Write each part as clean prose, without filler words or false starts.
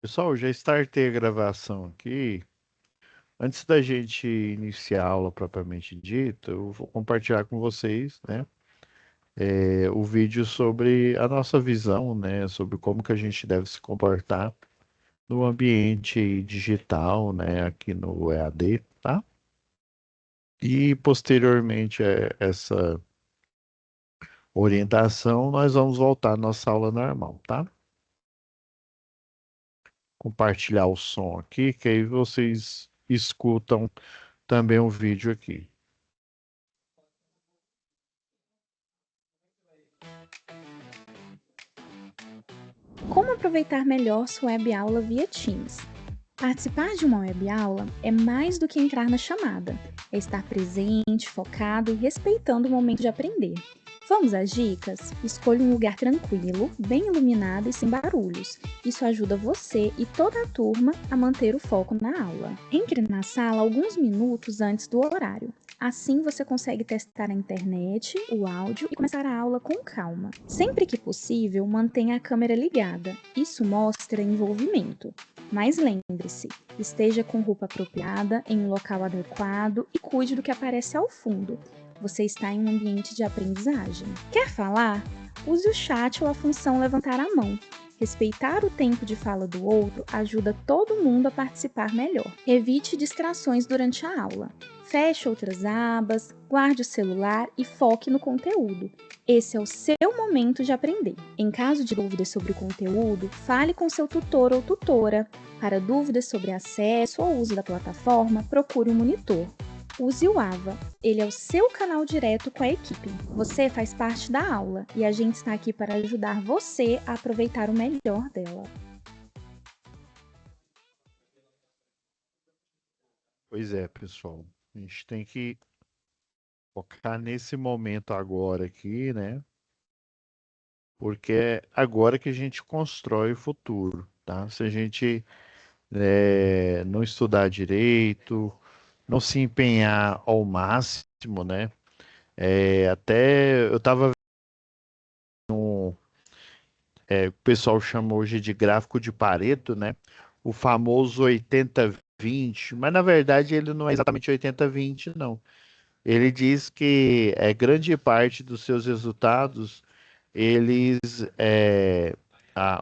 Pessoal, já startei a gravação aqui. Antes da gente iniciar a aula propriamente dita, eu vou compartilhar com vocês, né, o vídeo sobre a nossa visão, né, sobre como que a gente deve se comportar no ambiente digital, né, aqui no EAD, tá? E posteriormente a essa orientação, nós vamos voltar à nossa aula normal, tá? Compartilhar o som aqui, que aí vocês escutam também o vídeo aqui. Como aproveitar melhor sua web aula via Teams? Participar de uma web aula é mais do que entrar na chamada, é estar presente, focado e respeitando o momento de aprender. Vamos às dicas? Escolha um lugar tranquilo, bem iluminado e sem barulhos. Isso ajuda você e toda a turma a manter o foco na aula. Entre na sala alguns minutos antes do horário. Assim você consegue testar a internet, o áudio e começar a aula com calma. Sempre que possível, mantenha a câmera ligada. Isso mostra envolvimento. Mas lembre-se, esteja com roupa apropriada, em um local adequado e cuide do que aparece ao fundo. Você está em um ambiente de aprendizagem. Quer falar? Use o chat ou a função levantar a mão. Respeitar o tempo de fala do outro ajuda todo mundo a participar melhor. Evite distrações durante a aula. Feche outras abas, guarde o celular e foque no conteúdo. Esse é o seu momento de aprender. Em caso de dúvidas sobre o conteúdo, fale com seu tutor ou tutora. Para dúvidas sobre acesso ou uso da plataforma, procure um monitor. Use o AVA. Ele é o seu canal direto com a equipe. Você faz parte da aula e a gente está aqui para ajudar você a aproveitar o melhor dela. Pois é, pessoal. A gente tem que focar nesse momento agora aqui, né? Porque é agora que a gente constrói o futuro, tá? Se a gente não estudar direito, não se empenhar ao máximo, né? Até eu tava o pessoal chama hoje de gráfico de Pareto, né? O famoso 80-20, mas na verdade ele não é exatamente 80-20, não. Ele diz que grande parte dos seus resultados, eles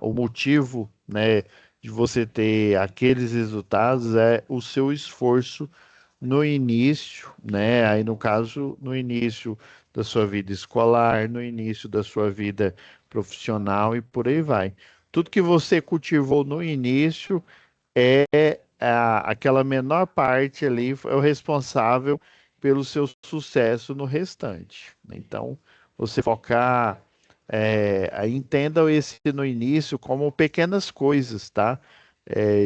o motivo, né, de você ter aqueles resultados é o seu esforço no início, né? Aí no caso, no início da sua vida escolar, no início da sua vida profissional e por aí vai. Tudo que você cultivou no início aquela menor parte ali é o responsável pelo seu sucesso no restante. Então, você focar, aí entenda esse no início como pequenas coisas, tá?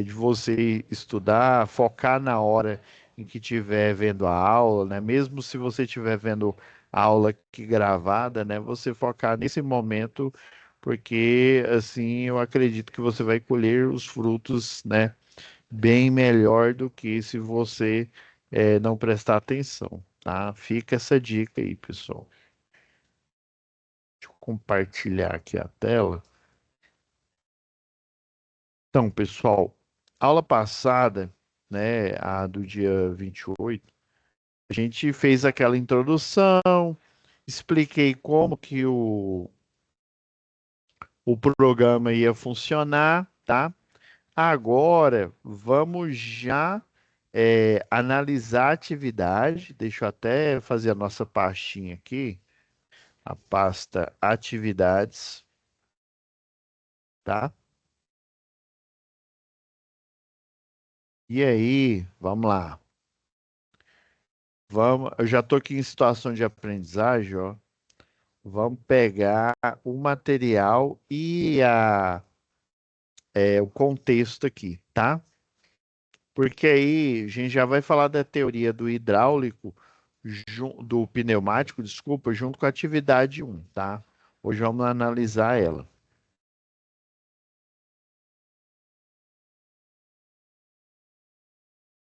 De você estudar, focar na hora em que estiver vendo a aula, né? Mesmo se você estiver vendo a aula aqui gravada, né? Você focar nesse momento, porque assim eu acredito que você vai colher os frutos, né? Bem melhor do que se você não prestar atenção, tá? Fica essa dica aí, pessoal. Deixa eu compartilhar aqui a tela. Então, pessoal, aula passada, né, a do dia 28, a gente fez aquela introdução, expliquei como que o programa ia funcionar, tá? Agora, vamos já analisar a atividade. Deixa eu até fazer a nossa pastinha aqui, a pasta atividades, tá? E aí, vamos lá. Vamos, eu já estou aqui em situação de aprendizagem, ó. Vamos pegar o material e o contexto aqui, tá? Porque aí a gente já vai falar da teoria do hidráulico, do pneumático, desculpa, junto com a atividade um, tá? Hoje vamos analisar ela.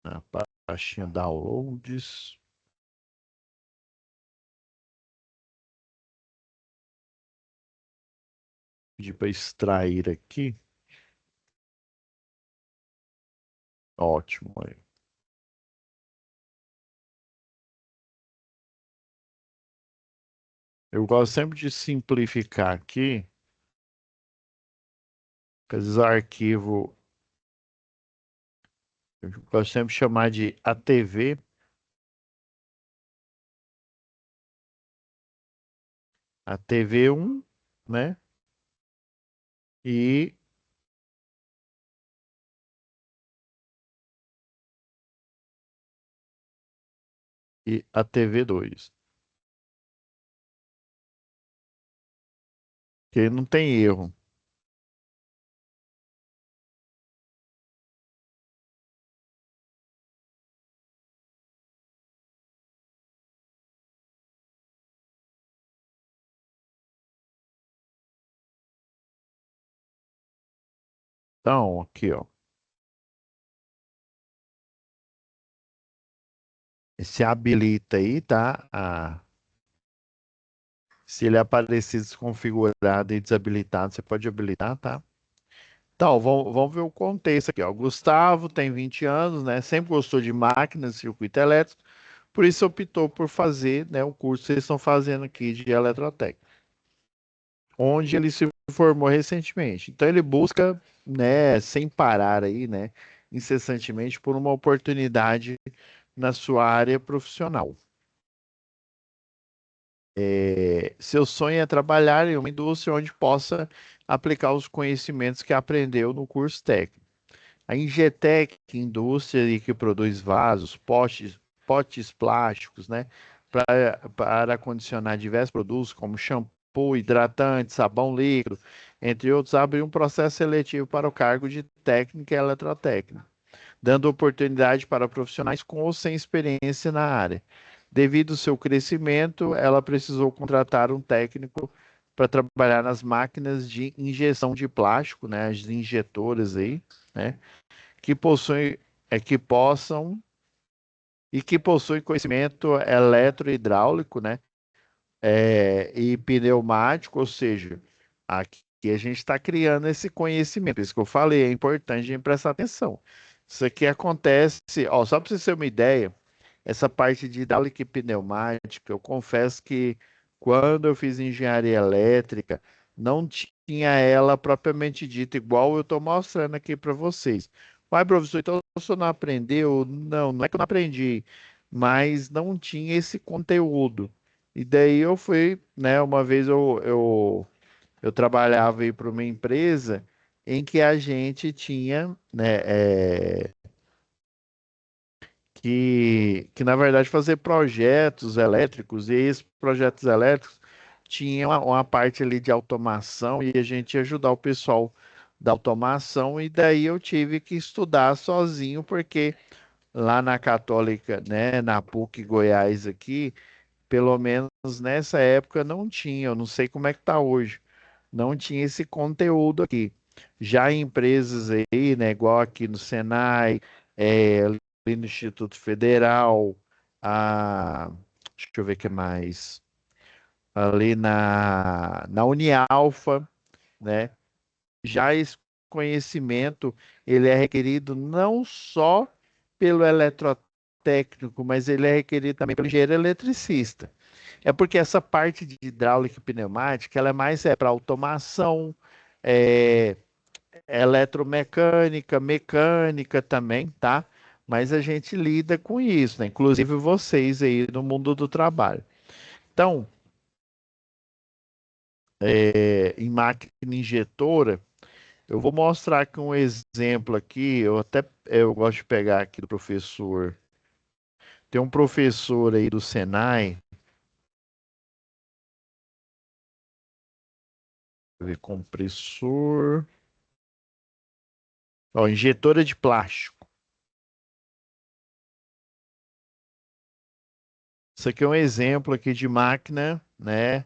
Na pastinha downloads. Pedir para extrair aqui. Ótimo. Eu gosto sempre de simplificar aqui, porque às vezes o arquivo, eu gosto sempre de chamar de ATV, ATV1, né? E, e ATV2. Que não tem erro. Então, aqui, ó. Se habilita aí, tá? Se ele aparecer desconfigurado e desabilitado, você pode habilitar, tá? Então, vamos ver o contexto aqui, ó. Gustavo tem 20 anos, né? Sempre gostou de máquinas, circuito elétrico, por isso optou por fazer, né, o curso que vocês estão fazendo aqui de eletrotécnica, onde ele se formou recentemente. Então, ele busca, né, sem parar aí, né, incessantemente por uma oportunidade na sua área profissional. Seu sonho é trabalhar em uma indústria onde possa aplicar os conhecimentos que aprendeu no curso técnico. A Ingetec, indústria que produz vasos, potes plásticos, né, para acondicionar diversos produtos como shampoo, hidratante, sabão líquido, entre outros, abriu um processo seletivo para o cargo de técnica eletrotécnica, dando oportunidade para profissionais com ou sem experiência na área. Devido ao seu crescimento, ela precisou contratar um técnico para trabalhar nas máquinas de injeção de plástico, né, as injetoras aí, né, que possuem, que possam que possuem conhecimento eletrohidráulico, né, e pneumático, ou seja, aqui a gente está criando esse conhecimento. Isso que eu falei, é importante a gente prestar atenção. Isso aqui acontece, ó, só para você ter uma ideia, essa parte de hidráulica e pneumática, eu confesso que quando eu fiz engenharia elétrica, não tinha ela propriamente dita, igual eu estou mostrando aqui para vocês. Mas, professor, então você não aprendeu? Não, não é que eu não aprendi, mas não tinha esse conteúdo. E daí eu fui, né? Uma vez eu trabalhava aí para uma empresa em que a gente tinha, né, que na verdade fazer projetos elétricos, e esses projetos elétricos tinham uma parte ali de automação e a gente ia ajudar o pessoal da automação, e daí eu tive que estudar sozinho, porque lá na Católica, né, na PUC Goiás aqui, pelo menos nessa época não tinha, eu não sei como é que tá hoje, não tinha esse conteúdo aqui. Já em empresas aí, né, igual aqui no Senai, ali no Instituto Federal, a, deixa eu ver o que mais, ali na Unialfa, né, já esse conhecimento, ele é requerido não só pelo eletrotécnico, mas ele é requerido também pelo engenheiro eletricista. É porque essa parte de hidráulica e pneumática, ela é mais para automação, é, eletromecânica, mecânica também, tá? Mas a gente lida com isso, né? Inclusive vocês aí no mundo do trabalho. Então, em máquina injetora, eu vou mostrar aqui um exemplo aqui. Eu gosto de pegar aqui do professor. Tem um professor aí do Senai, deixa eu ver, compressor, ó, injetora de plástico. Isso aqui é um exemplo aqui de máquina, né?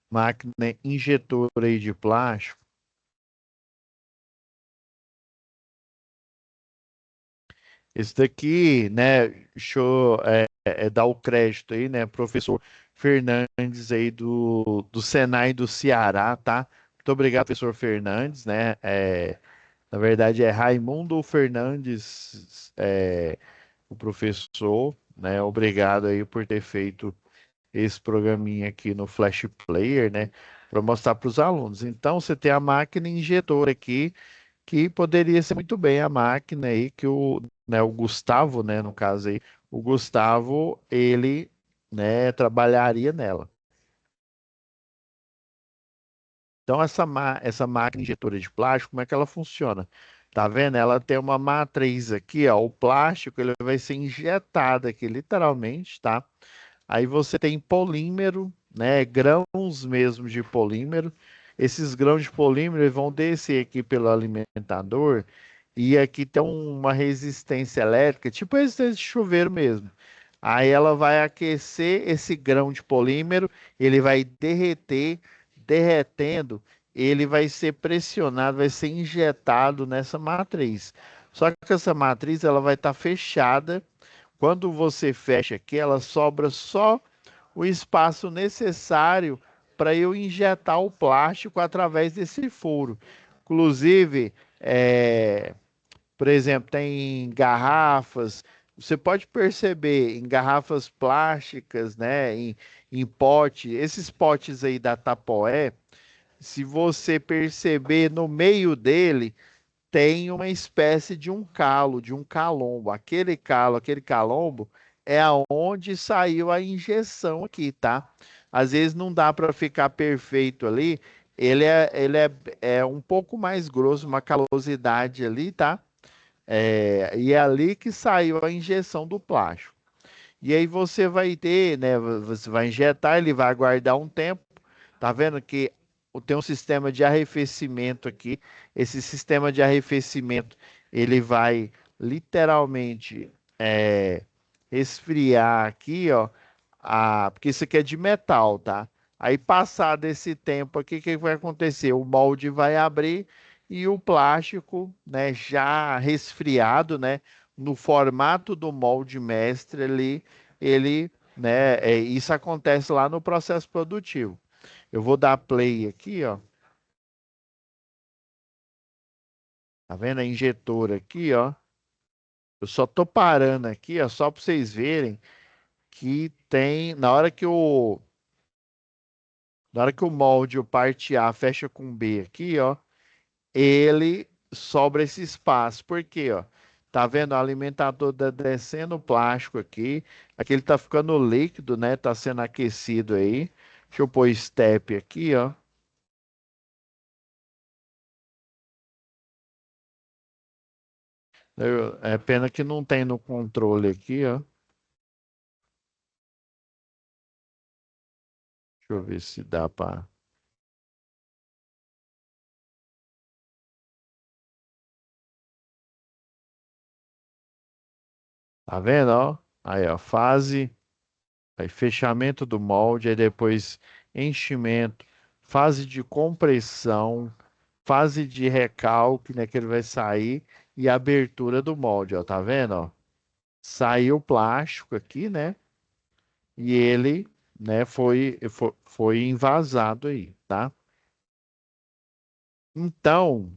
Máquina injetora aí de plástico. Esse daqui, né? Deixa eu dar o crédito aí, né? Professor Fernandes aí do Senai do Ceará, tá? Muito obrigado, professor Fernandes, né? Na verdade, é Raimundo Fernandes, o professor, né? Obrigado aí por ter feito esse programinha aqui no Flash Player, né? Para mostrar para os alunos. Então, você tem a máquina injetora aqui, que poderia ser muito bem a máquina aí que o Gustavo, né? No caso aí, o Gustavo, ele, né, trabalharia nela. Então, essa máquina injetora de plástico, como é que ela funciona? Tá vendo? Ela tem uma matriz aqui, ó. O plástico, ele vai ser injetado aqui, literalmente, tá? Aí você tem polímero, né? Grãos mesmo de polímero. Esses grãos de polímero eles vão descer aqui pelo alimentador e aqui tem uma resistência elétrica, tipo resistência de chuveiro mesmo. Aí ela vai aquecer esse grão de polímero, ele vai derreter, derretendo, ele vai ser pressionado, vai ser injetado nessa matriz. Só que essa matriz ela vai estar fechada. Quando você fecha aqui, ela sobra só o espaço necessário para eu injetar o plástico através desse furo. Inclusive, por exemplo, tem garrafas. Você pode perceber em garrafas plásticas, né, em pote, esses potes aí da Tapoé, se você perceber no meio dele, tem uma espécie de um calo, de um calombo. Aquele calo, aquele calombo é aonde saiu a injeção aqui, tá? Às vezes não dá para ficar perfeito ali. Ele é um pouco mais grosso, uma calosidade ali, tá? E é ali que saiu a injeção do plástico. E aí você vai ter, né? Você vai injetar, ele vai aguardar um tempo. Tá vendo que tem um sistema de arrefecimento aqui. Esse sistema de arrefecimento, ele vai literalmente é, esfriar aqui, ó. Porque isso aqui é de metal, tá? Aí passado esse tempo aqui, o que vai acontecer? O molde vai abrir e o plástico, né, já resfriado, né, no formato do molde mestre ali, ele, né, isso acontece lá no processo produtivo. Eu vou dar play aqui, ó. Tá vendo a injetora aqui, ó? Eu só tô parando aqui, ó, só para vocês verem que tem, na hora que o molde, o parte A fecha com B aqui, ó, ele sobra esse espaço. Por quê, ó? Tá vendo? O alimentador tá descendo o plástico aqui. Aqui ele tá ficando líquido, né? Tá sendo aquecido aí. Deixa eu pôr step aqui, ó. É pena que não tem no controle aqui, ó. Deixa eu ver se dá para. Tá vendo, ó? Aí, ó, fase, aí fechamento do molde, aí depois enchimento, fase de compressão, fase de recalque, né, que ele vai sair e abertura do molde, ó, tá vendo, ó? Saiu o plástico aqui, né? E ele, né, foi envasado aí, tá? Então,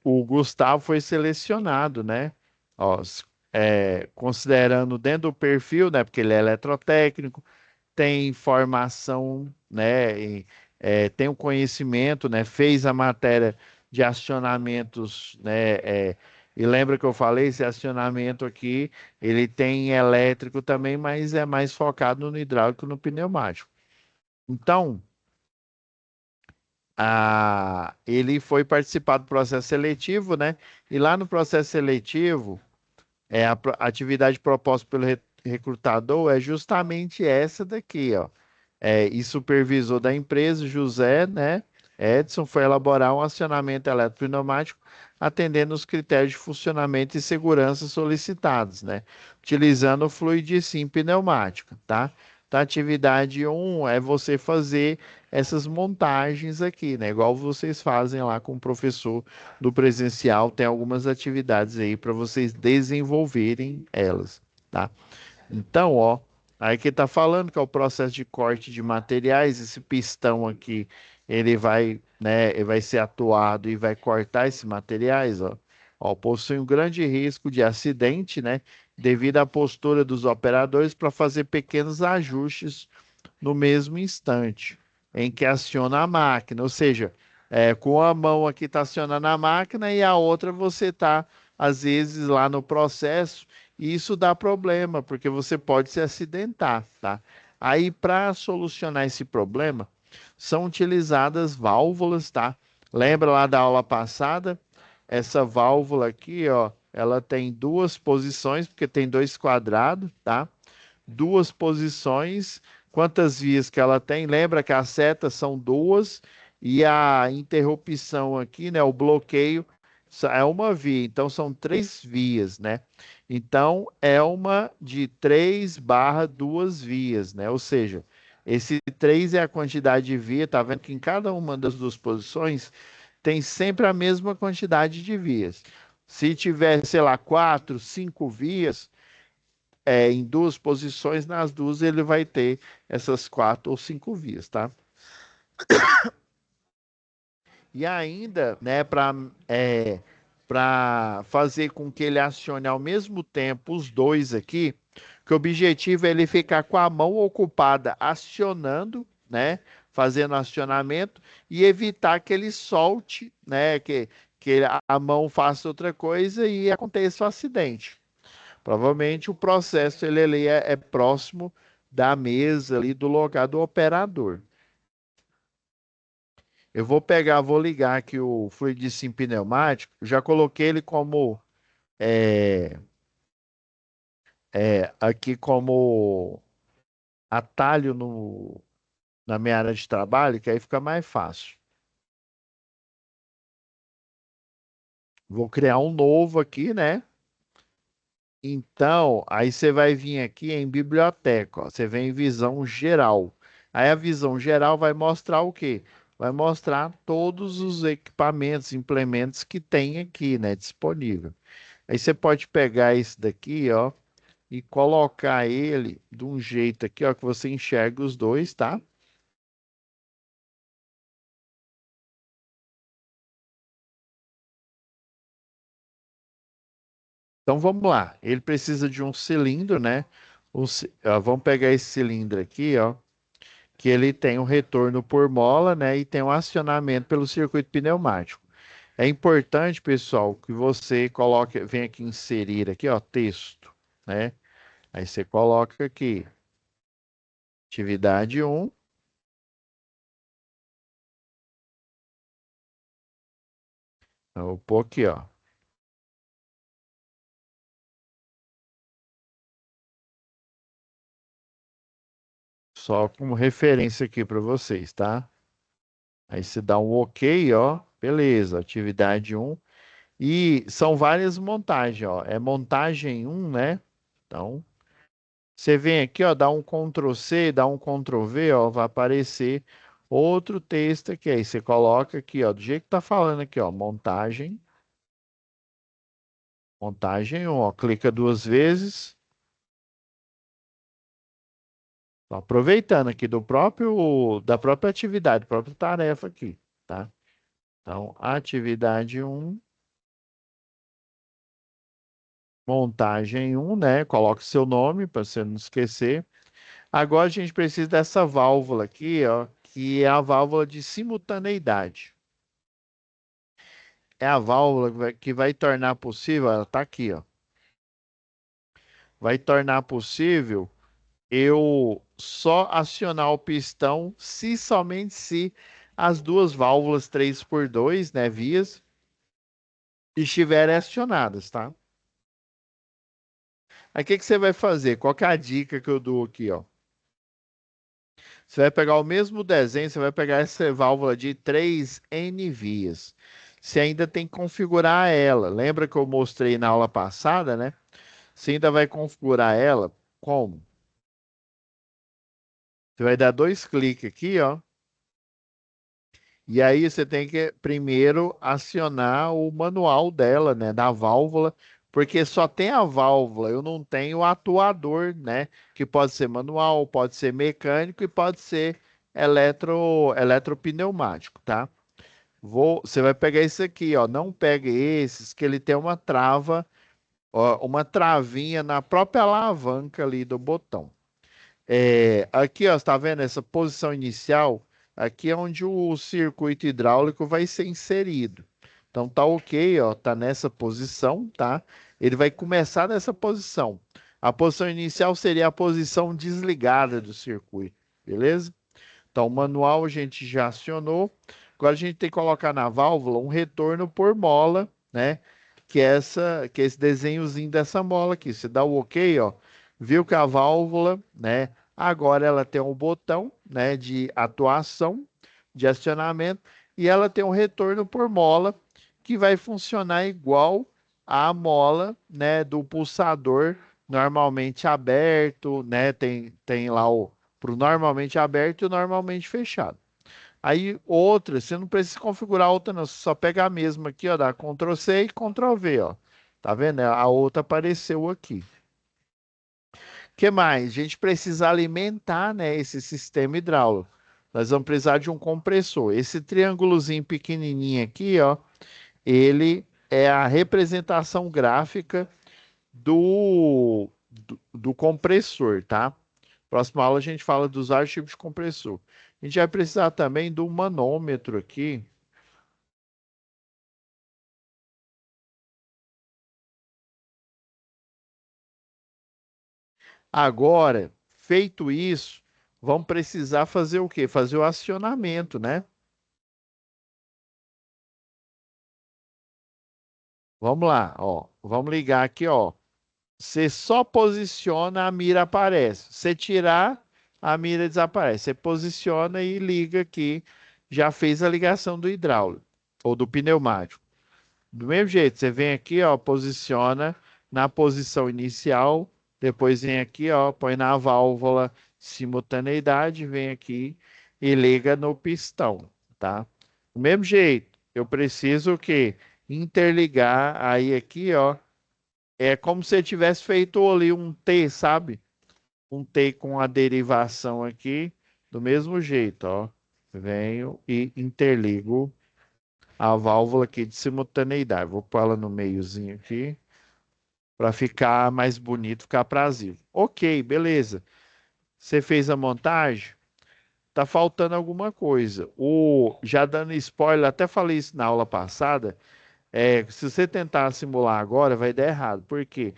o Gustavo foi selecionado, né? Ó, considerando dentro do perfil, né? Porque ele é eletrotécnico, tem formação, né? Tem o conhecimento, né? Fez a matéria de acionamentos, né? E lembra que eu falei, esse acionamento aqui, ele tem elétrico também, mas é mais focado no hidráulico e no pneumático. Então, ele foi participar do processo seletivo, né? E lá no processo seletivo, a atividade proposta pelo recrutador é justamente essa daqui, ó. E supervisor da empresa, José, né? Edson foi elaborar um acionamento eletropneumático atendendo os critérios de funcionamento e segurança solicitados, né? Utilizando o fluidisim pneumático, tá? Então, atividade um é você fazer essas montagens aqui, né? Igual vocês fazem lá com o professor do presencial, tem algumas atividades aí para vocês desenvolverem elas, tá? Então, ó, aí que tá falando que é o processo de corte de materiais, esse pistão aqui, ele vai, né, ele vai ser atuado e vai cortar esses materiais, ó. Ó, possui um grande risco de acidente, né, devido à postura dos operadores para fazer pequenos ajustes no mesmo instante em que aciona a máquina. Ou seja, com a mão aqui está acionando a máquina e a outra você está, às vezes, lá no processo, e isso dá problema, porque você pode se acidentar, tá? Aí, para solucionar esse problema, são utilizadas válvulas, tá? Lembra lá da aula passada? Essa válvula aqui, ó, ela tem duas posições, porque tem dois quadrados, tá? Duas posições. Quantas vias que ela tem? Lembra que as setas são duas e a interrupção aqui, né, o bloqueio é uma via, então são três vias, né? Então é uma de 3/2 vias, né? Ou seja, esse 3 é a quantidade de via, tá vendo que em cada uma das duas posições tem sempre a mesma quantidade de vias. Se tiver, sei lá, 4, 5 vias, em duas posições, nas duas ele vai ter essas 4 ou 5 vias, tá? E ainda, né, para fazer com que ele acione ao mesmo tempo os dois aqui, que o objetivo é ele ficar com a mão ocupada acionando, né, fazendo acionamento e evitar que ele solte, né, que a mão faça outra coisa e aconteça o acidente. Provavelmente o processo ele ali é próximo da mesa ali do lugar do operador. Eu vou pegar, vou ligar aqui o fluidicinho pneumático, já coloquei ele como é, aqui como atalho na minha área de trabalho, que aí fica mais fácil. Vou criar um novo aqui, né? Então, aí você vai vir aqui em biblioteca, ó. Você vem em visão geral. Aí a visão geral vai mostrar o quê? Vai mostrar todos os equipamentos, implementos que tem aqui, né, disponível. Aí você pode pegar esse daqui, ó, e colocar ele de um jeito aqui, ó, que você enxerga os dois, tá? Então vamos lá. Ele precisa de um cilindro, né? Vamos pegar esse cilindro aqui, ó, que ele tem um retorno por mola, né, e tem um acionamento pelo circuito pneumático. É importante, pessoal, que você coloque, venha aqui inserir aqui, ó, texto, né? Aí você coloca aqui, atividade um. Eu vou pôr aqui, ó, só como referência aqui para vocês, tá? Aí você dá um OK, ó, beleza, atividade um. E são várias montagens, ó. É montagem um, né? Então, você vem aqui, ó, dá um Ctrl C, dá um Ctrl V, ó, vai aparecer outro texto aqui. Aí você coloca aqui, ó, do jeito que tá falando aqui, ó, montagem um, ó, clica duas vezes. Tô aproveitando aqui da própria atividade, própria tarefa aqui, tá? Então, atividade um, montagem um, né? Coloque seu nome para você não esquecer. Agora a gente precisa dessa válvula aqui, ó, que é a válvula de simultaneidade. É a válvula que vai tornar possível, ela está aqui, ó, vai tornar possível eu só acionar o pistão se somente se as duas válvulas 3x2, né, vias, estiverem acionadas, tá? Aí o que que você vai fazer? Qual que é a dica que eu dou aqui, ó? Você vai pegar o mesmo desenho, você vai pegar essa válvula de 3N vias. Você ainda tem que configurar ela. Lembra que eu mostrei na aula passada, né? Você ainda vai configurar ela como? Você vai dar dois cliques aqui, ó. E aí você tem que primeiro acionar o manual dela, né? Da válvula, porque só tem a válvula, eu não tenho o atuador, né? Que pode ser manual, pode ser mecânico e pode ser eletropneumático, tá? Você vai pegar esse aqui, ó. Não pega esses que ele tem uma trava, ó, uma travinha na própria alavanca ali do botão. Aqui, ó, você tá vendo essa posição inicial? Aqui é onde o circuito hidráulico vai ser inserido. Então tá ok, ó, tá nessa posição, tá? Ele vai começar nessa posição. A posição inicial seria a posição desligada do circuito, beleza? Então, o manual a gente já acionou. Agora a gente tem que colocar na válvula um retorno por mola, né? Que é esse desenhozinho dessa mola aqui. Você dá o OK, ó. Viu que a válvula, né? Agora ela tem um botão, né? De atuação, de acionamento, e ela tem um retorno por mola que vai funcionar igual à mola, né? Do pulsador normalmente aberto, né? Tem lá o para o normalmente aberto e o normalmente fechado. Aí outra, você não precisa configurar outra não, você só pega a mesma aqui, ó, dá Ctrl C e Ctrl V, ó. Tá vendo? A outra apareceu aqui. O que mais? A gente precisa alimentar, né, esse sistema hidráulico. Nós vamos precisar de um compressor. Esse triângulozinho pequenininho aqui, ó, ele é a representação gráfica do compressor, tá? Próxima aula a gente fala dos vários tipos de compressor. A gente vai precisar também do manômetro aqui. Agora, feito isso, vamos precisar fazer o quê? Fazer o acionamento, né? Vamos lá, ó. Vamos ligar aqui, ó. Você só posiciona, a mira aparece. Você tirar, a mira desaparece. Você posiciona e liga aqui. Já fez a ligação do hidráulico ou do pneumático. Do mesmo jeito, você vem aqui, ó, posiciona na posição inicial, depois vem aqui, ó, põe na válvula simultaneidade, vem aqui e liga no pistão, tá? Do mesmo jeito, eu preciso o quê? Interligar aí aqui, ó, é como se eu tivesse feito ali um T, sabe? Um T com a derivação aqui, do mesmo jeito, ó. Venho e interligo a válvula aqui de simultaneidade. Vou pôr ela no meiozinho aqui para ficar mais bonito, ficar aprazível. Ok, beleza. Você fez a montagem? Tá faltando alguma coisa. Já dando spoiler, até falei isso na aula passada. Se você tentar simular agora, vai dar errado. Por quê?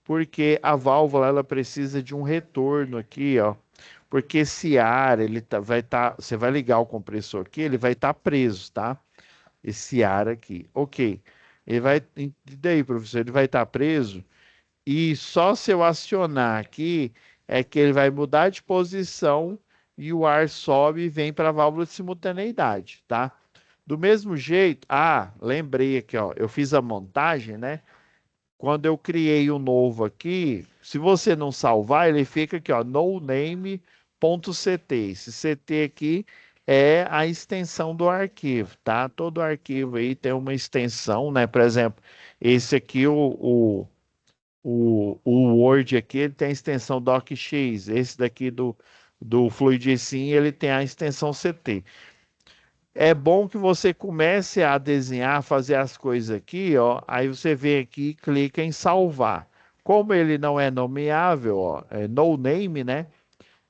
Porque a válvula ela precisa de um retorno aqui, ó. Porque esse ar, você vai ligar o compressor aqui, ele vai estar preso, tá? Esse ar aqui. Ok. E daí, professor, ele vai estar preso e só se eu acionar aqui é que ele vai mudar de posição e o ar sobe e vem para a válvula de simultaneidade, tá? Do mesmo jeito, lembrei aqui, ó, eu fiz a montagem, né? Quando eu criei o novo aqui, se você não salvar, ele fica aqui, ó, noname.ct. Esse CT aqui é a extensão do arquivo, tá? Todo arquivo aí tem uma extensão, né? Por exemplo, esse aqui, o Word aqui, ele tem a extensão docx. Esse daqui do Fluidisim, ele tem a extensão CT. É bom que você comece a desenhar, fazer as coisas aqui, ó. Aí você vem aqui e clica em salvar. Como ele não é nomeável, ó, é no name, né?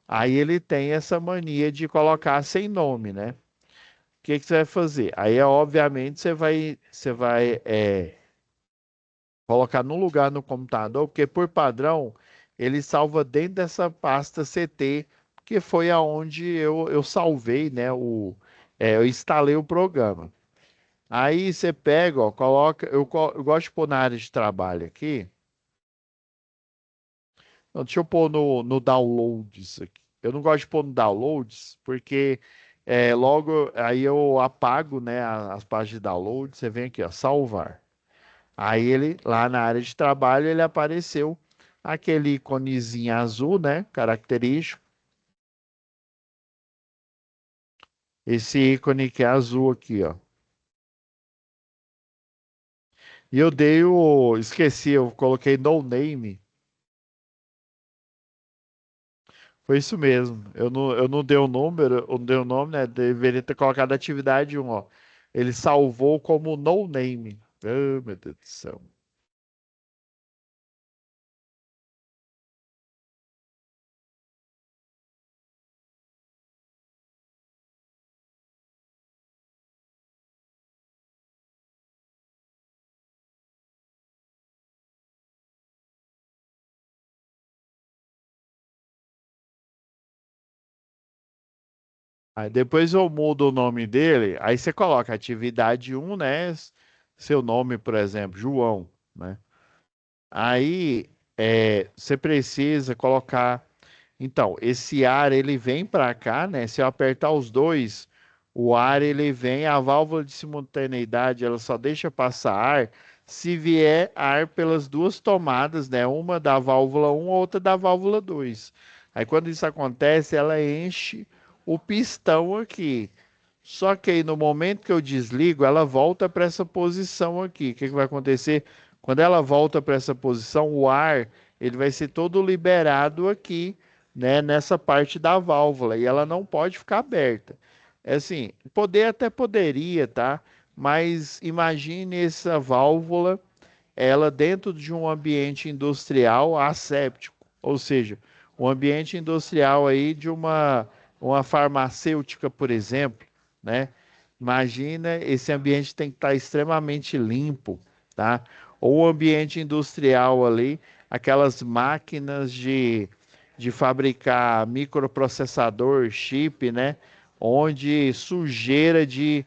Aí ele tem essa mania de colocar sem nome, né? O que você vai fazer? Aí, obviamente, você vai colocar num lugar no computador, porque por padrão ele salva dentro dessa pasta CT, que foi aonde eu salvei, né? Eu instalei o programa. Aí você pega, ó, coloca. Eu gosto de pôr na área de trabalho aqui. Não, deixa eu pôr no downloads aqui. Eu não gosto de pôr no downloads, porque logo aí eu apago, né, as páginas de download. Você vem aqui, ó, salvar. Aí ele, lá na área de trabalho, ele apareceu aquele iconezinho azul, né, característico. Esse ícone que é azul aqui, ó. E eu esqueci, eu coloquei no name. Foi isso mesmo. Eu não dei o número, eu não dei o nome, né? Deveria ter colocado atividade um, ó. Ele salvou como no name. Oh, meu Deus do céu. Aí depois eu mudo o nome dele, aí você coloca atividade um, né? Seu nome, por exemplo, João, né? Aí você precisa colocar. Então, esse ar ele vem para cá, né? Se eu apertar os dois, o ar ele vem, a válvula de simultaneidade ela só deixa passar ar se vier ar pelas duas tomadas, né? Uma da válvula um, outra da válvula 2. Aí quando isso acontece, ela enche o pistão aqui. Só que aí no momento que eu desligo, ela volta para essa posição aqui. O que que vai acontecer? Quando ela volta para essa posição, o ar ele vai ser todo liberado aqui, né, nessa parte da válvula e ela não pode ficar aberta. É assim, poder até poderia, tá? Mas imagine essa válvula ela dentro de um ambiente industrial asséptico, ou seja, um ambiente industrial aí de uma farmacêutica, por exemplo, né? Imagina, esse ambiente tem que estar extremamente limpo, tá? Ou o ambiente industrial ali, aquelas máquinas de fabricar microprocessador, chip, né? Onde sujeira de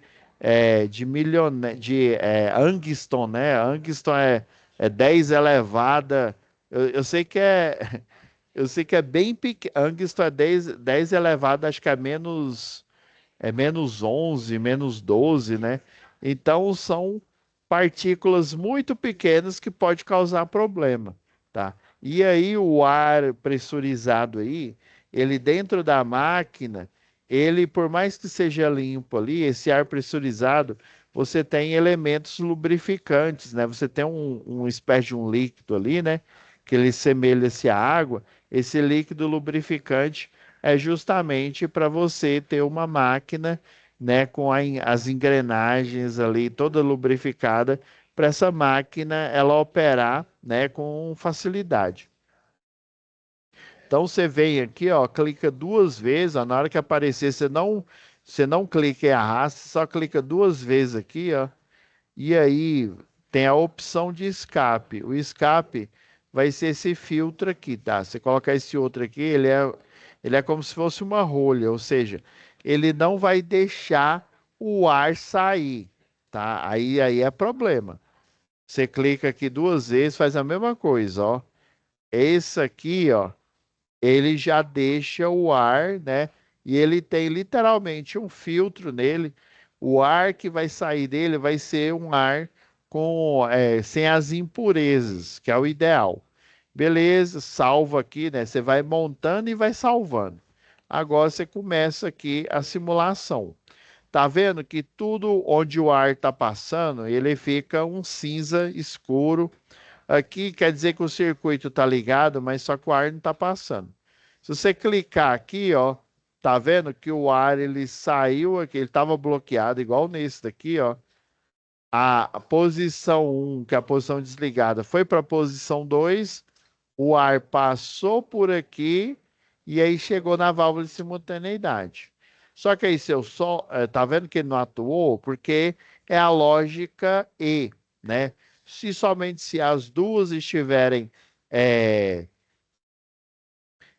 Angston, né? Angston é 10 elevada. Eu sei que é eu sei que é bem pequeno. Angston é 10 elevado, acho que é menos 11, menos 12, né? Então são partículas muito pequenas que pode causar problema, tá? E aí o ar pressurizado aí, ele dentro da máquina, ele por mais que seja limpo ali, esse ar pressurizado, você tem elementos lubrificantes, né? Você tem um espécie de um líquido ali, né? Que ele semelha-se à água. Esse líquido lubrificante é justamente para você ter uma máquina, né, com as engrenagens ali toda lubrificada, para essa máquina ela operar, né, com facilidade. Então você vem aqui, ó, clica duas vezes, ó, na hora que aparecer, você não clica e arrasta, só clica duas vezes aqui, ó, e aí tem a opção de escape. O escape vai ser esse filtro aqui, tá? Você colocar esse outro aqui, ele é como se fosse uma rolha, ou seja, ele não vai deixar o ar sair, tá? Aí é problema. Você clica aqui duas vezes, faz a mesma coisa, ó. Esse aqui, ó, ele já deixa o ar, né? E ele tem literalmente um filtro nele. O ar que vai sair dele vai ser um ar sem as impurezas, que é o ideal. Beleza, salva aqui, né? Você vai montando e vai salvando. Agora você começa aqui a simulação. Tá vendo que tudo onde o ar está passando, ele fica um cinza escuro. Aqui quer dizer que o circuito está ligado, mas só que o ar não está passando. Se você clicar aqui, ó, tá vendo que o ar ele saiu aqui, ele estava bloqueado, igual nesse daqui, ó. A posição um, que é a posição desligada, foi para a posição 2. O ar passou por aqui e aí chegou na válvula de simultaneidade. Só que aí seu sol, tá vendo que ele não atuou? Porque é a lógica E, né? Somente se as duas estiverem é,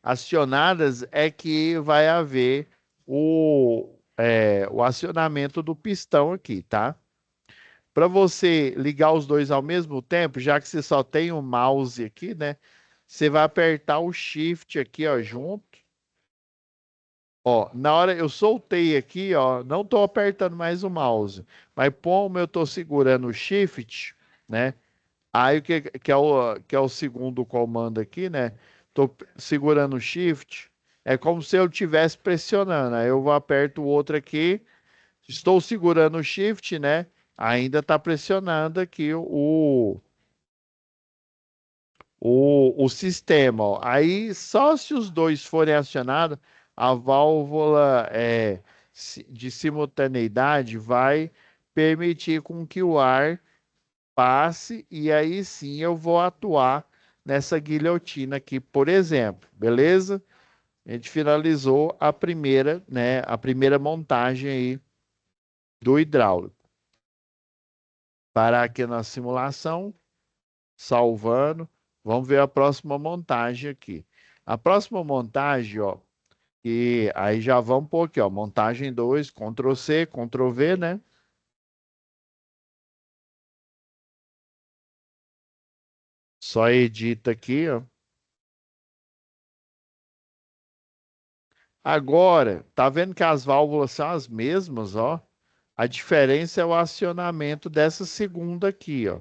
acionadas é que vai haver o acionamento do pistão aqui, tá? Para você ligar os dois ao mesmo tempo, já que você só tem o mouse aqui, né? Você vai apertar o Shift aqui, ó, junto. Ó, na hora eu soltei aqui, ó, não estou apertando mais o mouse, mas como eu estou segurando o Shift, né? Aí o que é o segundo comando aqui, né? Tô segurando o Shift, é como se eu estivesse pressionando. Aí eu aperto o outro aqui, estou segurando o Shift, né? Ainda está pressionando aqui o sistema. Ó. Aí, só se os dois forem acionados, a válvula de simultaneidade vai permitir com que o ar passe e aí sim eu vou atuar nessa guilhotina aqui, por exemplo, beleza? A gente finalizou a primeira, né, a primeira montagem aí do hidráulico. Parar aqui na simulação, salvando. Vamos ver a próxima montagem aqui. A próxima montagem, ó, e aí já vamos pôr aqui, ó, montagem 2, Ctrl C, Ctrl V, né? Só edita aqui, ó. Agora, tá vendo que as válvulas são as mesmas, ó? A diferença é o acionamento dessa segunda aqui, ó.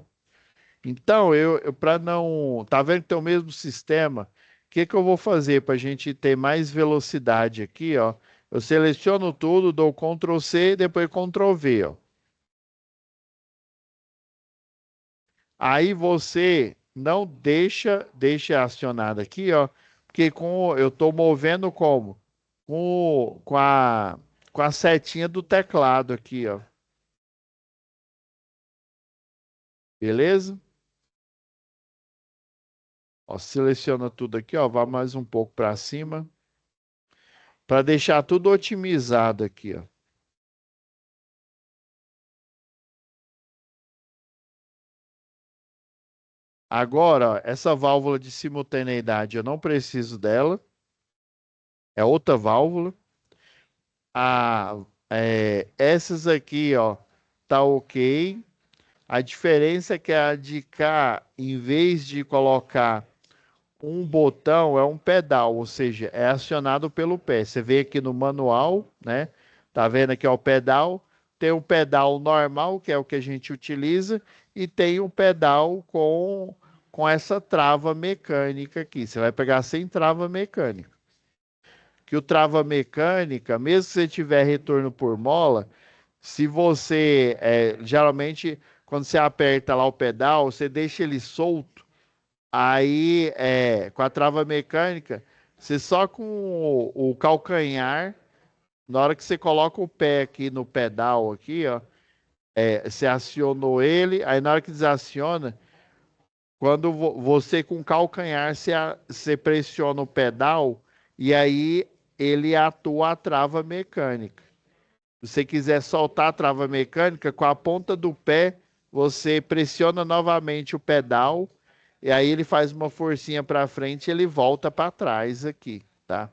Então, eu para não, tá vendo que tem o mesmo sistema? O que que eu vou fazer para a gente ter mais velocidade aqui, ó? Eu seleciono tudo, dou Ctrl C, depois Ctrl V, ó. Aí você não deixa acionado aqui, ó, porque eu estou movendo como? Com a setinha do teclado aqui, ó. Beleza? Ó, seleciona tudo aqui, ó, vai mais um pouco para cima, para deixar tudo otimizado aqui, ó. Agora, ó, essa válvula de simultaneidade, eu não preciso dela, é outra válvula. Essas aqui, ó, tá ok. A diferença é que a de cá, em vez de colocar um botão, é um pedal, ou seja, é acionado pelo pé. Você vê aqui no manual, né? Tá vendo aqui, ó, o pedal. Tem o pedal normal, que é o que a gente utiliza, e tem o pedal com essa trava mecânica aqui. Você vai pegar sem trava mecânica. Que o trava mecânica, mesmo que você tiver retorno por mola, se você, geralmente, quando você aperta lá o pedal, você deixa ele solto, aí, com a trava mecânica, você só com o calcanhar, na hora que você coloca o pé aqui no pedal, aqui, ó, você acionou ele, aí na hora que desaciona, quando você com o calcanhar, você pressiona o pedal, e aí ele atua a trava mecânica. Se você quiser soltar a trava mecânica, com a ponta do pé, você pressiona novamente o pedal e aí ele faz uma forcinha para frente e ele volta para trás aqui, tá?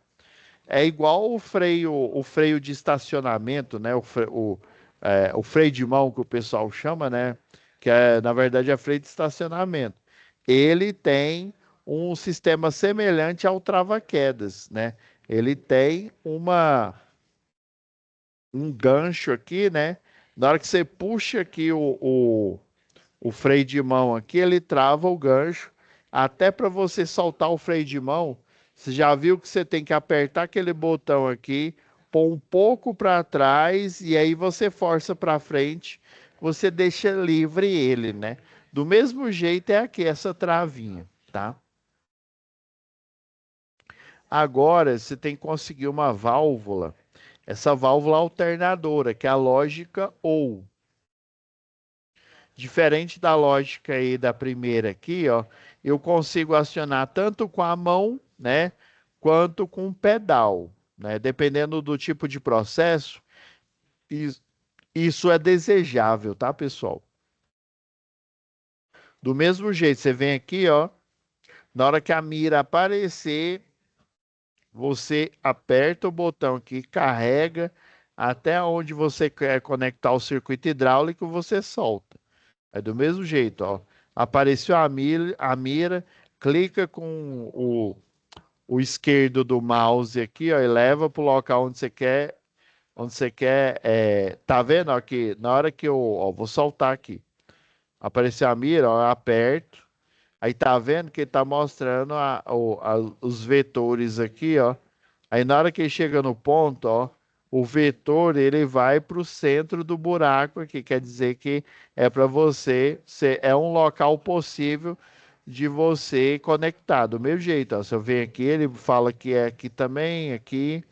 É igual o freio de estacionamento, né? O freio de mão que o pessoal chama, né? Que na verdade é freio de estacionamento. Ele tem um sistema semelhante ao trava-quedas, né? Ele tem um gancho aqui, né? Na hora que você puxa aqui o freio de mão aqui, ele trava o gancho. Até para você soltar o freio de mão, você já viu que você tem que apertar aquele botão aqui, pôr um pouco para trás e aí você força para frente, você deixa livre ele, né? Do mesmo jeito é aqui essa travinha, tá? Agora você tem que conseguir uma válvula, essa válvula alternadora, que é a lógica ou. Diferente da lógica aí da primeira aqui, ó, eu consigo acionar tanto com a mão, né, quanto com o pedal, né? Dependendo do tipo de processo, isso é desejável, tá, pessoal? Do mesmo jeito, você vem aqui, ó, na hora que a mira aparecer, você aperta o botão aqui, carrega até onde você quer conectar o circuito hidráulico, você solta. É do mesmo jeito, ó. Apareceu a mira, clica com o esquerdo do mouse aqui, ó, e leva para o local onde você quer. Tá vendo aqui? Na hora que ó, vou soltar aqui. Apareceu a mira, ó, eu aperto. Aí tá vendo que ele tá mostrando os vetores aqui, ó. Aí na hora que ele chega no ponto, ó, o vetor ele vai para o centro do buraco aqui, quer dizer que é para você, é um local possível de você conectar. Do mesmo jeito, ó, se eu venho aqui, ele fala que é aqui também, aqui,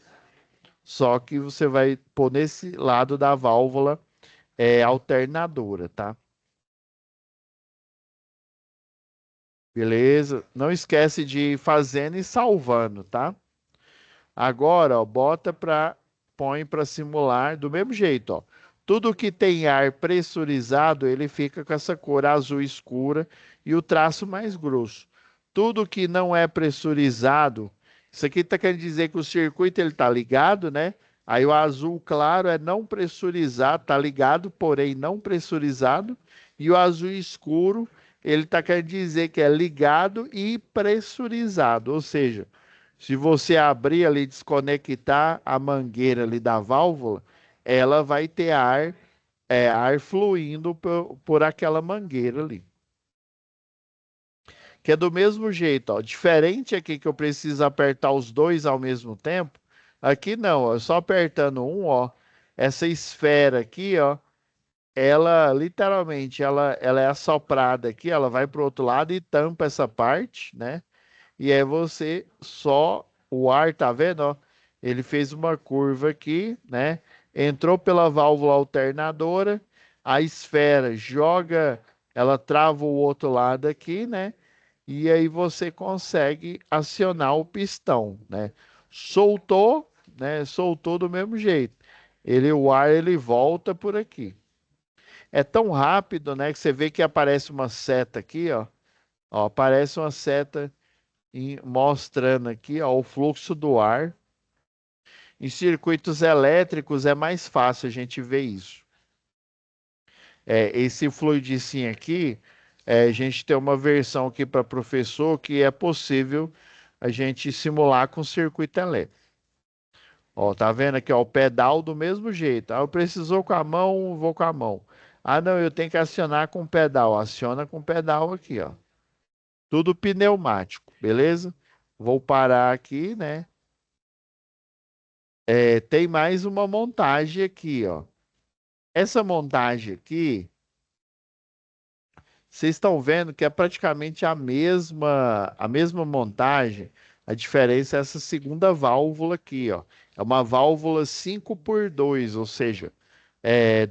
só que você vai pôr nesse lado da válvula alternadora, tá? Beleza? Não esquece de ir fazendo e salvando, tá? Agora, ó, põe para simular do mesmo jeito, ó. Tudo que tem ar pressurizado, ele fica com essa cor azul escura e o traço mais grosso. Tudo que não é pressurizado, isso aqui está querendo dizer que o circuito ele está ligado, né? Aí o azul claro é não pressurizado, está ligado, porém não pressurizado. E o azul escuro, ele está querendo dizer que é ligado e pressurizado, ou seja, se você abrir ali, desconectar a mangueira ali da válvula, ela vai ter ar fluindo por aquela mangueira ali. Que é do mesmo jeito, ó. Diferente aqui que eu preciso apertar os dois ao mesmo tempo. Aqui não, ó, só apertando um, ó. Essa esfera aqui, ó, ela literalmente ela é assoprada aqui, ela vai para o outro lado e tampa essa parte, né? E aí você só o ar, tá vendo, ó? Ele fez uma curva aqui, né? Entrou pela válvula alternadora, a esfera joga, ela trava o outro lado aqui, né? E aí você consegue acionar o pistão, né? Soltou, né? Soltou do mesmo jeito. O ar ele volta por aqui. É tão rápido, né, que você vê que aparece uma seta aqui, ó. Ó, aparece uma seta mostrando aqui, ó, o fluxo do ar. Em circuitos elétricos é mais fácil a gente ver isso. Esse fluidicinho aqui, a gente tem uma versão aqui para professor que é possível a gente simular com circuito elétrico. Ó, tá vendo aqui, ó, o pedal do mesmo jeito. Ah, eu precisou com a mão, vou com a mão. Ah, não, eu tenho que acionar com o pedal. Aciona com o pedal aqui, ó. Tudo pneumático, beleza? Vou parar aqui, né? Tem mais uma montagem aqui, ó. Essa montagem aqui, vocês estão vendo que é praticamente a mesma montagem. A diferença é essa segunda válvula aqui, ó. É uma válvula 5x2, ou seja,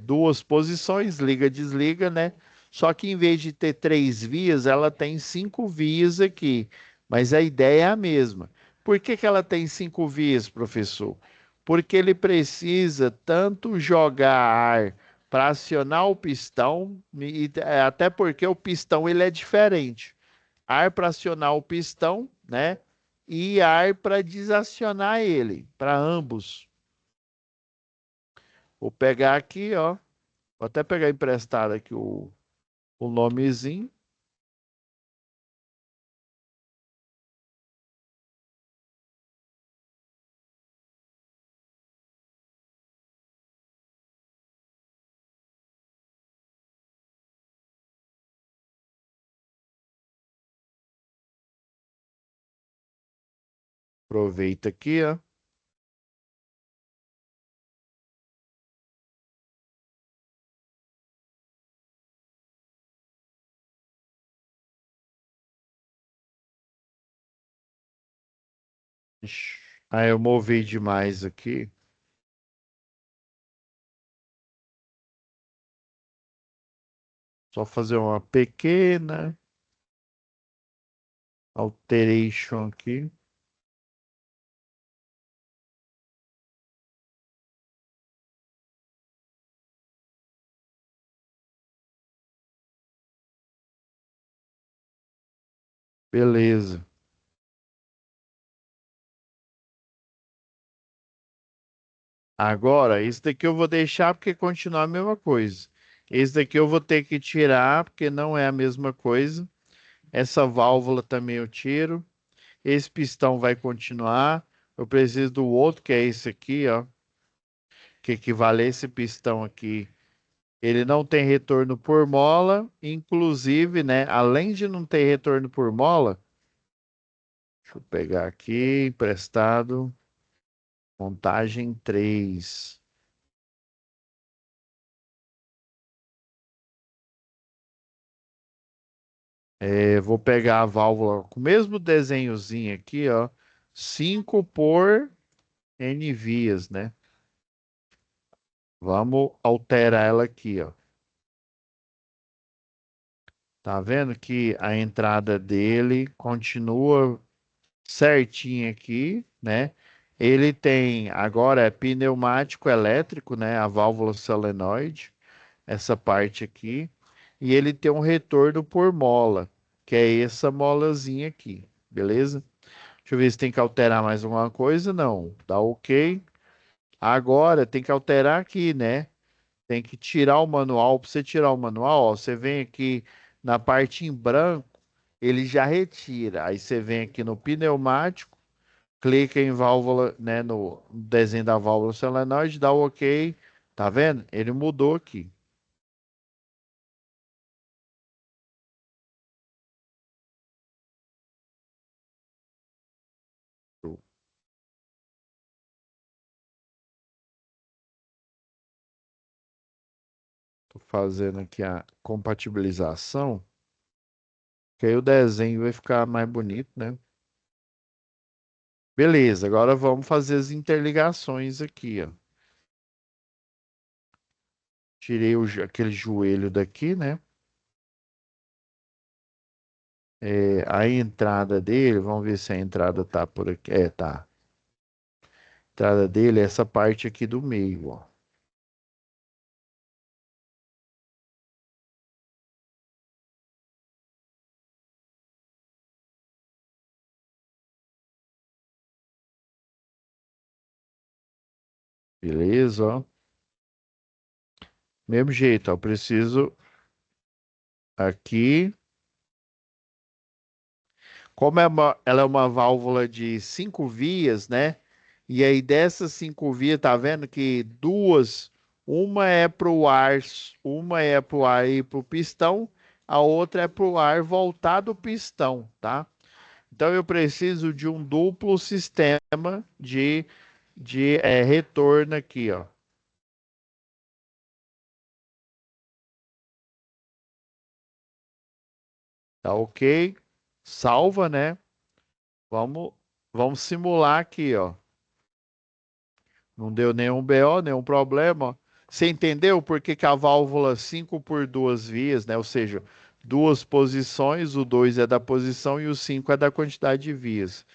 duas posições, liga, desliga, né? Só que em vez de ter três vias, ela tem cinco vias aqui. Mas a ideia é a mesma. Por que que ela tem cinco vias, professor? Porque ele precisa tanto jogar ar para acionar o pistão, até porque o pistão ele é diferente. Ar para acionar o pistão, né? E ar para desacionar ele, para ambos. Vou pegar aqui, ó. Vou até pegar emprestado aqui o nomezinho. Aproveita aqui, ó. Ixi, aí eu movi demais aqui. Só fazer uma pequena alteration aqui. Beleza. Agora, esse daqui eu vou deixar porque continua a mesma coisa. Esse daqui eu vou ter que tirar porque não é a mesma coisa. Essa válvula também eu tiro. Esse pistão vai continuar. Eu preciso do outro, que é esse aqui, ó. Que equivale a esse pistão aqui. Ele não tem retorno por mola, inclusive, né? Além de não ter retorno por mola, deixa eu pegar aqui, emprestado, montagem 3. Vou pegar a válvula com o mesmo desenhozinho aqui, ó. 5 por N vias, né? Vamos alterar ela aqui, ó. Tá vendo que a entrada dele continua certinha aqui, né? Ele tem, agora é pneumático elétrico, né? A válvula solenoide, essa parte aqui. E ele tem um retorno por mola, que é essa molazinha aqui, beleza? Deixa eu ver se tem que alterar mais alguma coisa. Não, tá ok. Agora tem que alterar aqui, né? Tem que tirar o manual. Para você tirar o manual, ó, você vem aqui na parte em branco, ele já retira. Aí você vem aqui no pneumático, clica em válvula, né, no desenho da válvula solenoide, dá o OK. Tá vendo? Ele mudou aqui. Tô fazendo aqui a compatibilização, que aí o desenho vai ficar mais bonito, né? Beleza, agora vamos fazer as interligações aqui, ó. Tirei aquele joelho daqui, né? A entrada dele, vamos ver se a entrada tá por aqui. Tá. A entrada dele é essa parte aqui do meio, ó. Beleza, ó. Mesmo jeito, ó. Preciso aqui. Como ela é uma válvula de 5 vias, né? E aí dessas 5 vias, tá vendo que duas, uma é para o ar, uma é para o ar e para o pistão, a outra é para o ar voltar do pistão, tá? Então eu preciso de um duplo sistema de retorno aqui, ó. Tá ok? Salva, né? Vamos, vamos simular aqui, ó. Não deu nenhum BO, nenhum problema, ó. Você entendeu por que que a válvula 5 por 2 vias, né? Ou seja, duas posições, o 2 é da posição e o 5 é da quantidade de vias.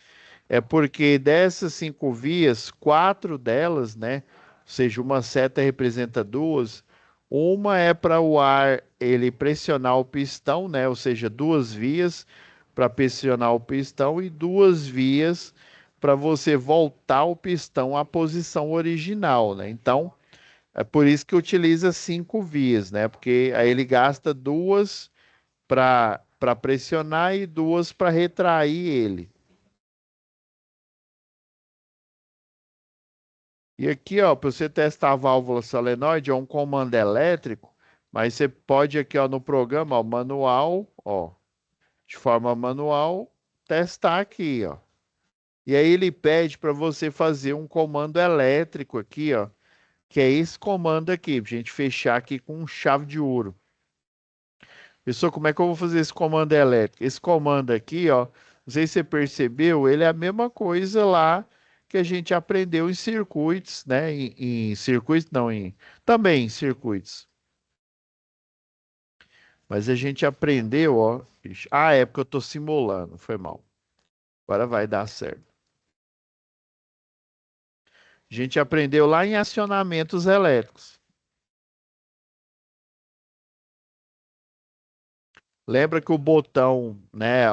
É porque dessas 5 vias, 4 delas, né? Ou seja, uma seta representa duas. Uma é para o ar ele pressionar o pistão, né? Ou seja, 2 vias para pressionar o pistão e 2 vias para você voltar o pistão à posição original, né? Então, é por isso que utiliza 5 vias, né? Porque aí ele gasta duas para pressionar e duas para retrair ele. E aqui, ó, para você testar a válvula solenoide, é um comando elétrico, mas você pode aqui, ó, no programa, ó, manual, ó, de forma manual, testar aqui, ó. E aí ele pede para você fazer um comando elétrico aqui, ó, que é esse comando aqui, pra gente fechar aqui com chave de ouro. Pessoal, como é que eu vou fazer esse comando elétrico? Esse comando aqui, ó, não sei se você percebeu, ele é a mesma coisa lá que a gente aprendeu em circuitos, né? Em circuitos, não, também em circuitos. Mas a gente aprendeu, ó. É porque eu tô simulando, foi mal. Agora vai dar certo. A gente aprendeu lá em acionamentos elétricos. Lembra que o botão, né,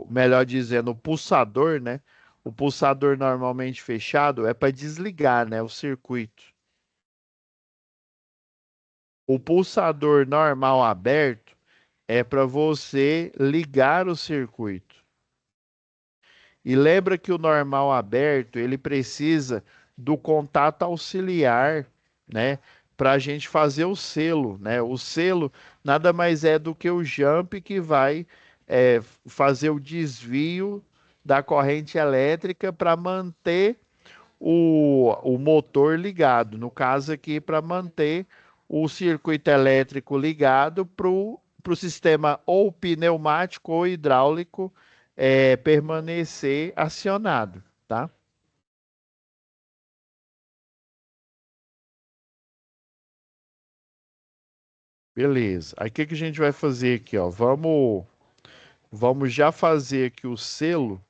melhor dizendo, o pulsador, né? O pulsador normalmente fechado é para desligar, né, o circuito. O pulsador normal aberto é para você ligar o circuito. E lembra que o normal aberto, ele precisa do contato auxiliar, né? Para a gente fazer o selo, né? O selo nada mais é do que o jump que vai fazer o desvio da corrente elétrica para manter o motor ligado. No caso aqui, para manter o circuito elétrico ligado para o sistema ou pneumático ou hidráulico permanecer acionado, tá? Beleza. Aí o que que a gente vai fazer aqui, ó? Vamos já fazer aqui o selo.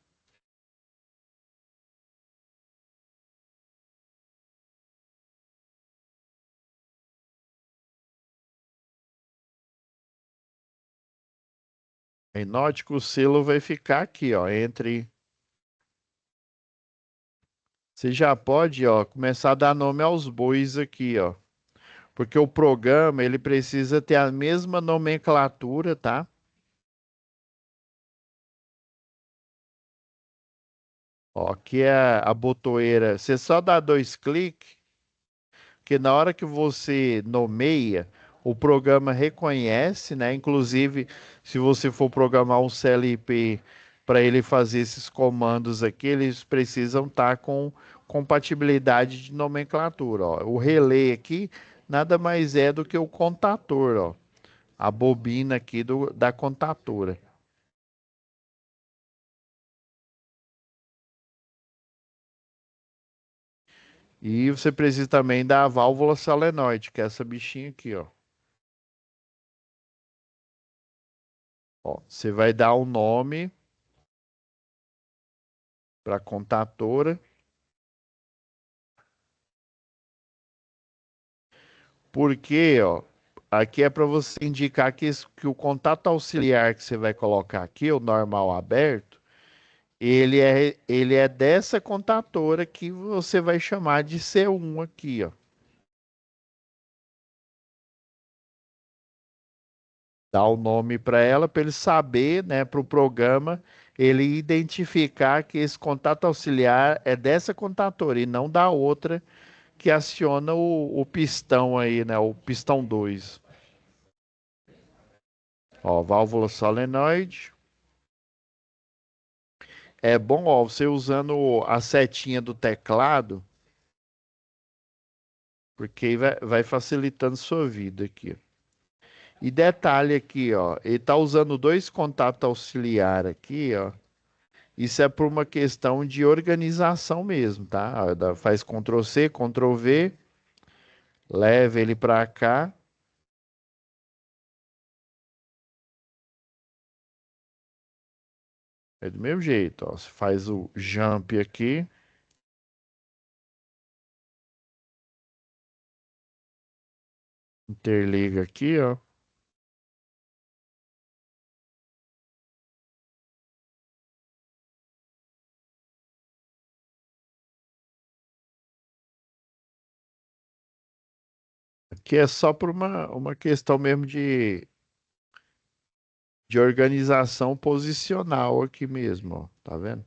Aí note que o selo vai ficar aqui, ó, entre. Você já pode, ó, começar a dar nome aos bois aqui, ó, porque o programa ele precisa ter a mesma nomenclatura, tá? Ó, aqui é a botoeira. Você só dá dois cliques, que na hora que você nomeia, o programa reconhece, né? Inclusive, se você for programar um CLP para ele fazer esses comandos aqui, eles precisam estar com compatibilidade de nomenclatura, ó. O relé aqui nada mais é do que o contator, ó. A bobina aqui da contatora. E você precisa também da válvula solenoide, que é essa bichinha aqui, ó. Ó, você vai dar um nome para a contatora, porque, ó, aqui é para você indicar que o contato auxiliar que você vai colocar aqui, o normal aberto, ele é dessa contatora que você vai chamar de C1 aqui, ó. Dá o nome para ela, para ele saber, né, para o programa, ele identificar que esse contato auxiliar é dessa contatora e não da outra que aciona o pistão aí, né? O pistão 2. Ó, válvula solenoide. É bom, ó, você usando a setinha do teclado, porque aí vai facilitando sua vida aqui. E detalhe aqui, ó, ele tá usando dois contatos auxiliar aqui, ó. Isso é por uma questão de organização mesmo, tá? Ó, faz Ctrl C, Ctrl V, leva ele para cá. É do mesmo jeito, ó. Você faz o jump aqui, interliga aqui, ó. Aqui é só por uma questão mesmo de organização posicional aqui mesmo, ó. Tá vendo?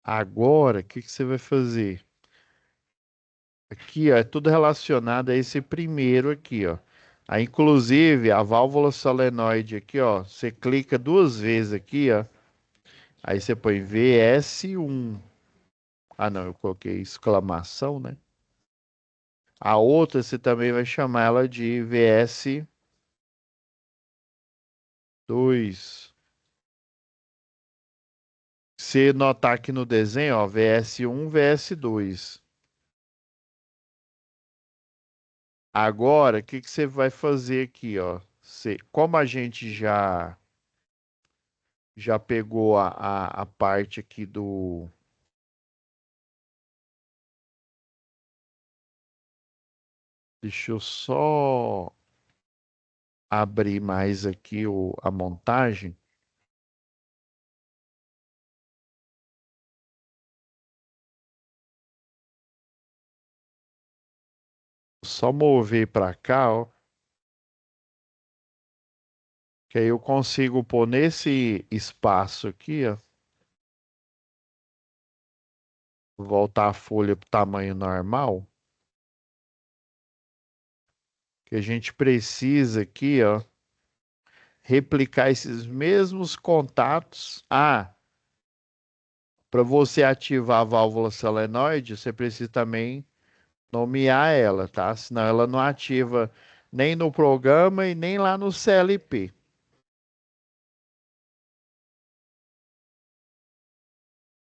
Agora, o que que você vai fazer? Aqui, ó, é tudo relacionado a esse primeiro aqui, ó. Aí, inclusive, a válvula solenoide aqui, ó, você clica duas vezes aqui, ó. Aí você põe VS1. Ah, não, eu coloquei exclamação, né? A outra você também vai chamar ela de VS2. Se notar aqui no desenho, ó, VS1, VS2. Agora, o que que você vai fazer aqui, ó? Como a gente já pegou a parte aqui do. Deixa eu só abrir mais aqui a montagem. Só mover para cá, ó, que aí eu consigo pôr nesse espaço aqui, ó, voltar a folha para o tamanho normal, que a gente precisa aqui, ó, replicar esses mesmos contatos. Ah, Para você ativar a válvula solenoide, você precisa também nomear ela, tá? Senão ela não ativa nem no programa e nem lá no CLP.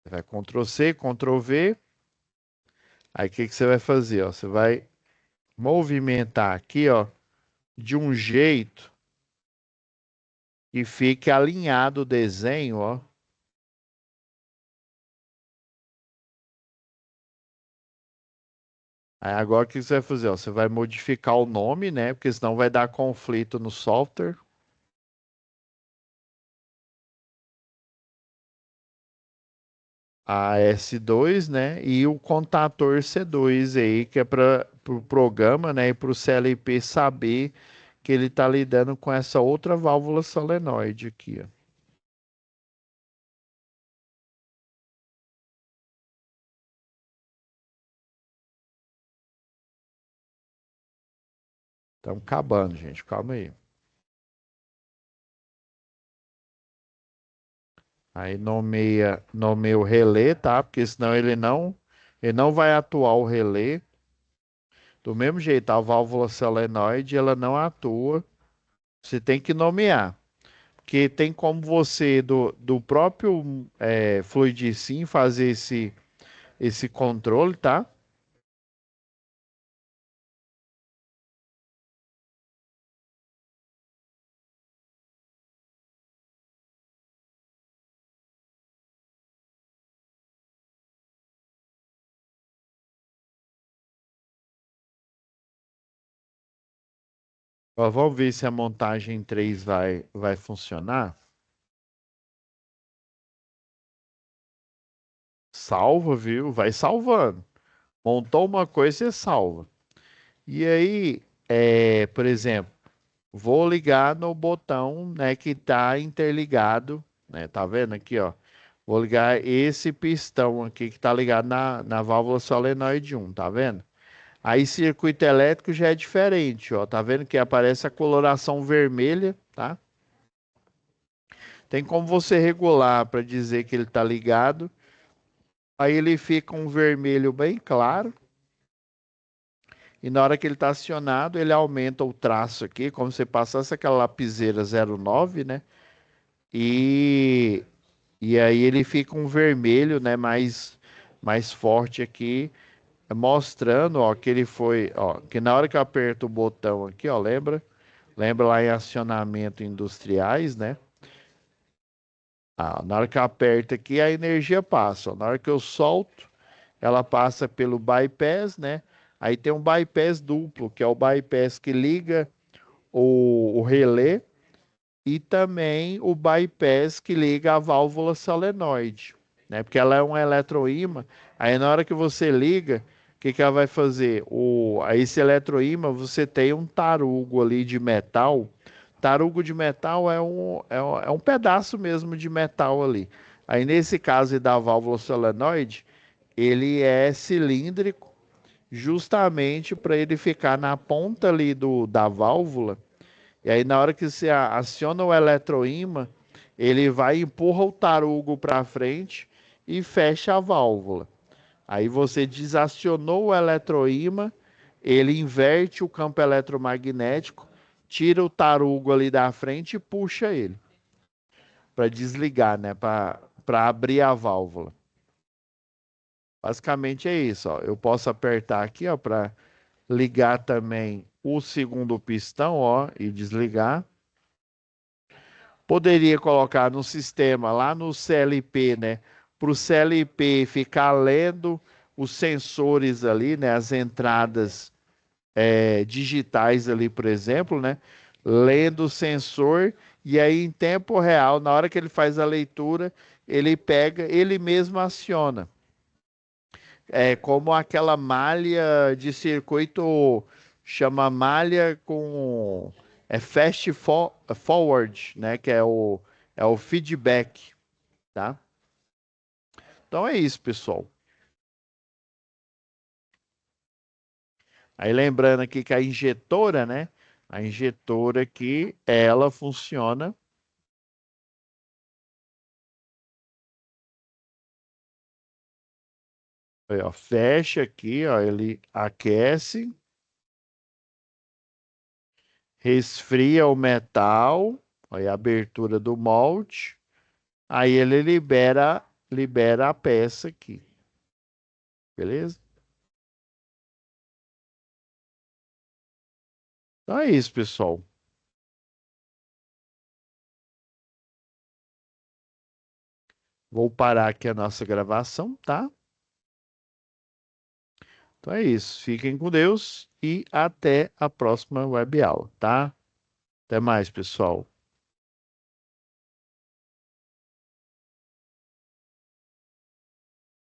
Vai Ctrl C, Ctrl V. Aí o que que você vai fazer, ó? Você vai movimentar aqui, ó, de um jeito que fique alinhado o desenho, ó. Aí agora o que você vai fazer, ó? Você vai modificar o nome, né? Porque senão vai dar conflito no software. A S2, né? E o contator C2 aí, que é para o programa, né? E para o CLP saber que ele está lidando com essa outra válvula solenoide aqui, ó. Estamos acabando, gente. Calma aí. Aí nomeia o relé, tá? Porque senão ele não vai atuar o relé. Do mesmo jeito, a válvula solenoide, ela não atua. Você tem que nomear. Porque tem como você, do próprio FluidSim, fazer esse controle, tá? Ó, vamos ver se a montagem 3 vai funcionar. Salva, viu? Vai salvando. Montou uma coisa, você salva. E aí, por exemplo, vou ligar no botão, né, que está interligado, né? Tá vendo aqui, ó? Vou ligar esse pistão aqui que está ligado na válvula solenoide 1, tá vendo? Aí circuito elétrico já é diferente, ó. Tá vendo que aparece a coloração vermelha, tá? Tem como você regular para dizer que ele está ligado. Aí ele fica um vermelho bem claro. E na hora que ele está acionado, ele aumenta o traço aqui, como se passasse aquela lapiseira 09, né? E, e aí ele fica um vermelho, né? Mais forte aqui, mostrando, ó, que ele foi, ó, que na hora que eu aperto o botão aqui, ó, lembra lá em acionamento industriais, né? Ah, na hora que eu aperto aqui, a energia passa. Ó. Na hora que eu solto, ela passa pelo bypass, né? Aí tem um bypass duplo, que é o bypass que liga o relé e também o bypass que liga a válvula solenoide, né? Porque ela é um eletroímã. Aí na hora que você liga, o que que ela vai fazer? Esse eletroímã, você tem um tarugo ali de metal. Tarugo de metal é um pedaço mesmo de metal ali. Aí nesse caso da válvula solenoide, ele é cilíndrico, justamente para ele ficar na ponta ali da válvula. E aí, na hora que você aciona o eletroímã, ele vai e empurra o tarugo para frente e fecha a válvula. Aí você desacionou o eletroímã, ele inverte o campo eletromagnético, tira o tarugo ali da frente e puxa ele para desligar, né? Para abrir a válvula. Basicamente é isso, ó. Eu posso apertar aqui, ó, para ligar também o segundo pistão, ó, e desligar. Poderia colocar no sistema, lá no CLP, né? Para o CLP ficar lendo os sensores ali, né? As entradas digitais ali, por exemplo, né? Lendo o sensor e aí em tempo real, na hora que ele faz a leitura, ele pega, ele mesmo aciona. É como aquela malha de circuito, chama malha com forward, né? Que é o feedback, tá? Então é isso, pessoal. Aí lembrando aqui que a injetora, né? A injetora aqui, ela funciona Aí, ó, fecha aqui, ó, ele aquece, resfria o metal, aí a abertura do molde, aí ele libera a peça aqui, beleza? Então é isso, pessoal. Vou parar aqui a nossa gravação, tá? Então é isso. Fiquem com Deus e até a próxima web aula, tá? Até mais, pessoal.